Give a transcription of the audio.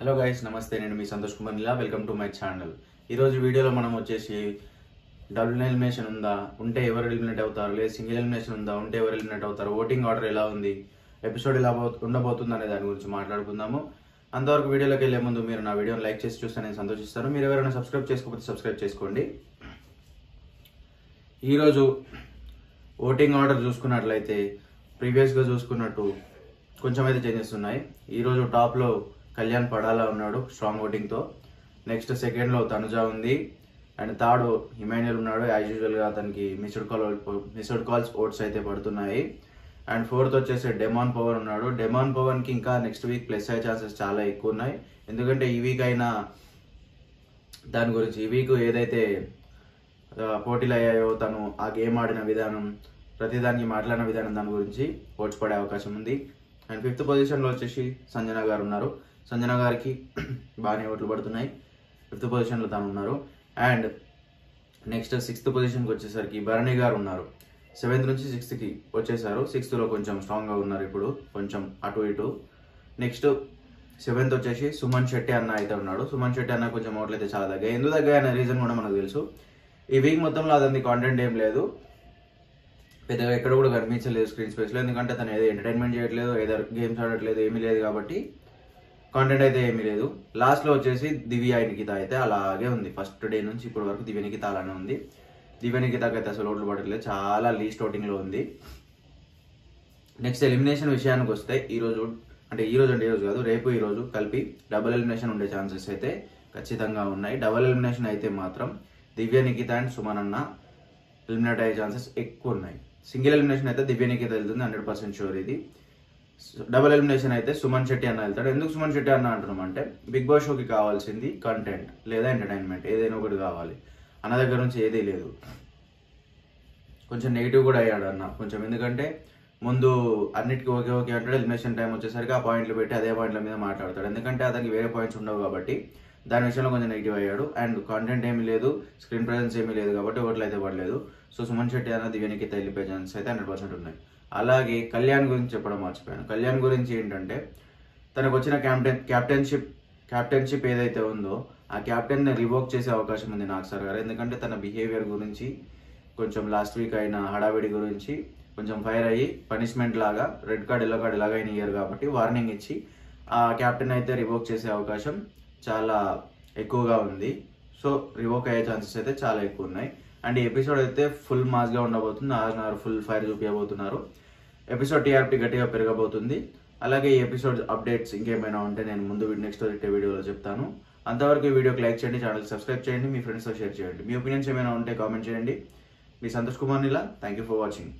Hello guys, నమస్తే. నేను మీ Santosh Kumar Neela. Welcome to my channel. ఈరోజు వీడియోలో మనం వచ్చేసి డబుల్ ఎలిమినేషన్ ఉందా, ఉంటే ఎవరు ఎలిమినేట్ అవుతారు, లేదా సింగిల్ ఎలిమినేషన్ ఉందా, ఉంటే ఎవరు ఎలిమినేట్ అవుతారు, ఓటింగ్ ఆర్డర్ ఎలా ఉంది, ఎపిసోడ్ ఎలా ఉండబోతుంది అనే దాని గురించి మాట్లాడుకుందాము. అంతవరకు వీడియోలోకి వెళ్లే ముందు మీరు నా వీడియోని లైక్ చేసి చూస్తే నేను సంతోషిస్తాను. మీరు ఎవరైనా సబ్స్క్రైబ్ చేసుకోకపోతే సబ్స్క్రైబ్ చేసుకోండి. ఈరోజు ఓటింగ్ ఆర్డర్ చూసుకున్నట్లయితే ప్రీవియస్గా చూసుకున్నట్టు కొంచెం అయితే చేంజెస్ ఉన్నాయి. ఈరోజు టాప్లో కళ్యాణ్ పడాలా ఉన్నాడు స్ట్రాంగ్ ఓటింగ్తో. నెక్స్ట్ సెకండ్లో తనుజ ఉంది. అండ్ థర్డ్ ఇమాన్యుయల్ ఉన్నాడు. యాజ్ యూజువల్గా అతనికి మిస్డ్ కాల్స్ ఓట్స్ అయితే పడుతున్నాయి. అండ్ ఫోర్త్ వచ్చేసి డెమాన్ పవన్ ఉన్నాడు. డెమాన్ పవన్కి ఇంకా నెక్స్ట్ వీక్ ప్లస్ అయ్యే ఛాన్సెస్ చాలా ఎక్కువ ఉన్నాయి. ఎందుకంటే ఈ వీక్ అయినా దాని గురించి, ఈ వీక్ ఏదైతే పోటీలు అయ్యాయో, తను ఆ గేమ్ ఆడిన విధానం, ప్రతిదానికి మాట్లాడిన విధానం, దాని గురించి ఓట్స్ పడే అవకాశం ఉంది. అండ్ ఫిఫ్త్ పొజిషన్లో వచ్చేసి సంజన గారు ఉన్నారు. సంజన గారికి బాగానే ఓట్లు పడుతున్నాయి. ఫిఫ్త్ పొజిషన్లో తను ఉన్నారు. అండ్ నెక్స్ట్ సిక్స్త్ పొజిషన్కి వచ్చేసరికి భరణి గారు ఉన్నారు. 7th నుంచి 6th వచ్చేసారు. 6th కొంచెం స్ట్రాంగ్గా ఉన్నారు, ఇప్పుడు కొంచెం అటు ఇటు. నెక్స్ట్ 7th వచ్చేసి సుమన్ శెట్టి అన్న అయితే ఉన్నాడు. సుమన్ శెట్టి అన్న కొంచెం ఓట్లు అయితే చాలా తగ్గాయి. ఎందుకు తగ్గాయి అనే రీజన్ కూడా మనకు తెలుసు. ఈ వీక్ మొత్తంలో అతని కాంటెంట్ ఏం లేదు, పెద్దగా ఎక్కడ కూడా కనిపించలేదు స్క్రీన్ స్పేస్లో. ఎందుకంటే తను ఏదో ఎంటర్టైన్మెంట్ చేయట్లేదు, ఏదో గేమ్స్ ఆడట్లేదు, ఏమీ లేదు కాబట్టి కాంటెంట్ అయితే ఏమీ లేదు. లాస్ట్లో వచ్చేసి దివ్య నిఖిత అయితే అలాగే ఉంది. ఫస్ట్ డే నుంచి ఇప్పటి వరకు దివ్య నిఖిత అలానే ఉంది. దివ్య నిఖితకి అయితే అసలు ఓట్లు పడట్లేదు, చాలా లీస్ట్ ఓటింగ్లో ఉంది. నెక్స్ట్ ఎలిమినేషన్ విషయానికి వస్తే ఈరోజు కాదు, రేపు ఈరోజు కలిపి డబుల్ ఎలిమినేషన్ ఉండే ఛాన్సెస్ అయితే ఖచ్చితంగా ఉన్నాయి. డబుల్ ఎలిమినేషన్ అయితే మాత్రం దివ్య నిఖిత అండ్ సుమన్ అన్న ఎలిమినేట్ అయ్యే ఛాన్సెస్ ఎక్కువ ఉన్నాయి. సింగిల్ ఎలిమినేషన్ అయితే దివ్య నిఖిత వెళ్తుంది, 100% షూర్ ఇది. డబుల్ ఎలిమినేషన్ అయితే సుమన్ శెట్టి అన్న వెళ్తాడు. ఎందుకు సుమన్ శెట్టి అన్న అంటున్నాం అంటే, బిగ్ బాస్ షోకి కావాల్సింది కంటెంట్ లేదా ఎంటర్టైన్మెంట్, ఏదైనా ఒకటి కావాలి. అన్న దగ్గర నుంచి ఏదీ లేదు. కొంచెం నెగిటివ్ కూడా అయ్యాడు అన్న కొంచెం, ఎందుకంటే ముందు అన్నిటికీ ఓకే ఓకే అంటాడు. ఎలిమినేషన్ టైం వచ్చేసరికి ఆ పాయింట్లు పెట్టి అదే పాయింట్ల మీద మాట్లాడతాడు. ఎందుకంటే అతనికి వేరే పాయింట్స్ ఉండవు కాబట్టి దాని విషయంలో కొంచెం నెగిటివ్ అయ్యాడు. అండ్ కాంటెంట్ ఏమీ లేదు, స్క్రీన్ ప్రెజెన్స్ ఏమీ లేదు కాబట్టి ఓట్లు అయితే పడలేదు. సో సుమన్ శెట్టి అన్న దివ్య నిఖిత వెళ్ళిపోయే ఛాన్సెస్ అయితే 100% ఉన్నాయి. అలాగే కళ్యాణ్ గురించి చెప్పడం మర్చిపోయాను. కళ్యాణ్ గురించి ఏంటంటే, తనకు వచ్చిన క్యాప్టెన్షిప్ ఏదైతే ఉందో ఆ క్యాప్టెన్ని రివోక్ చేసే అవకాశం ఉంది నాగ్ సార్ గారు. ఎందుకంటే తన బిహేవియర్ గురించి, కొంచెం లాస్ట్ వీక్ అయిన హడావిడి గురించి కొంచెం ఫైర్ అయ్యి పనిష్మెంట్ లాగా రెడ్ కార్డ్, ఎల్లో కార్డ్ ఎలాగైనా ఇయ్యారు కాబట్టి వార్నింగ్ ఇచ్చి ఆ క్యాప్టెన్ అయితే రివోక్ చేసే అవకాశం చాలా ఎక్కువగా ఉంది. సో రివోక్ అయ్యే ఛాన్సెస్ అయితే చాలా ఎక్కువ ఉన్నాయి. అండ్ ఈ ఎపిసోడ్ అయితే ఫుల్ మాస్గా ఉండబోతుంది. ఫుల్ ఫైర్ చూపించబోతున్నారు. ఎపిసోడ్ టీఆర్పీ గట్టిగా పెరగబోతుంది. అలాగే ఈ ఎపిసోడ్ అప్డేట్స్ ఇంకేమైనా ఉంటే నేను ముందు నెక్స్ట్ వీడియోలో చెప్తాను. అంతవరకు ఈ వీడియోకి లైక్ చేయండి, ఛానల్కి సబ్స్క్రైబ్ చేయండి, మీ ఫ్రెండ్స్తో షేర్ చేయండి. మీ ఒపీనియన్స్ ఏమైనా ఉంటే కామెంట్ చేయండి. మీ Santosh Kumar Neela. Thank you for watching.